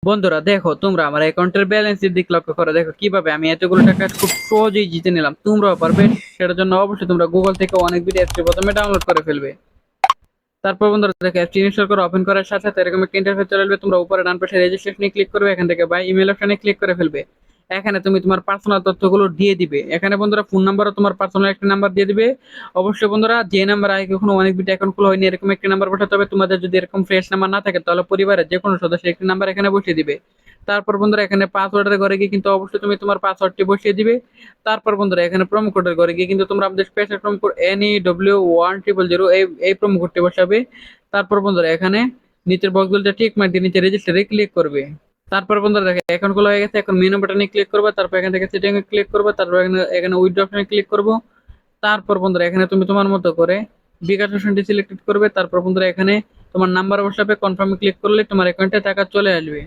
বন্ধুরা দেখো, তোমরা আমার অ্যাকাউন্টের ব্যালেন্সের দিক লক্ষ্য করে দেখো কিভাবে আমি এতগুলো টাকা খুব সহজেই জিতে নিলাম। তোমরাও পারবে। সেটার জন্য অবশ্যই তোমরা গুগল থেকে অনেক ভিডিও অ্যাপটি প্রথমে ডাউনলোড করে ফেলবে। তারপর বন্ধুরা দেখো, অ্যাপটি ইনস্টল করে ওপেন করার সাথে সাথে এরকম একটা ইন্টারফেস চলে আসবে। তোমরা উপরে ডান পাশে রেজিস্ট্রেশনে ক্লিক করবে, এখান থেকে বাই ইমেল অপশনে ক্লিক করে ফেলবে। এখানে তুমি তোমার পার্সোনাল তথ্যগুলো দিয়ে দিবে। এখানে বন্ধুরা ফোন নাম্বারও তোমার পার্সোনাল একটা নাম্বার দিয়ে দিবে। অবশ্যই বন্ধুরা, যে নাম্বার আগে কখনো অনেক ভিডিও অ্যাকাউন্ট খোলা হয়নি এরকম একটি নাম্বার পাঠাতে হবে। তোমাদের যদি এরকম ফ্রেশ নাম্বার না থাকে তাহলে পরিবারের যে কোনো সদস্যের একটি নাম্বার এখানে বসিয়ে দিবে। তারপর বন্ধুরা এখানে পাসওয়ার্ডের ঘরে গিয়ে কিন্তু অবশ্যই তুমি তোমার পাসওয়ার্ডটি বসিয়ে দিবে। তারপর বন্ধুরা এখানে প্রোমো কোডের ঘরে গিয়ে কিন্তু তোমরা আমাদের স্পেশাল প্রোমো কোড NEW1000 এই প্রোমো কোডটি বসাবে। তারপর বন্ধুরা এখানে নিচের বক্সগুলোতে টিক মার্ক দিয়ে নিচে রেজিস্টারে ক্লিক করবে। তারপর বন্ধুরা দেখো অ্যাকাউন্ট খোলা হয়ে গেছে। এখন মেনু বাটনে ক্লিক করবে, তারপর এখান থেকে সেটিং এ ক্লিক করবে, তারপর এখানে এখানে উইথড্র অপশনে ক্লিক করব। তারপর বন্ধুরা এখানে তুমি তোমার মতো করে বিকাশ অপশনটি সিলেক্ট করবে। তারপর বন্ধুরা এখানে তোমার নাম্বার বসাবে, কনফার্মে ক্লিক করলে তোমার অ্যাকাউন্টে টাকা চলে আসবে।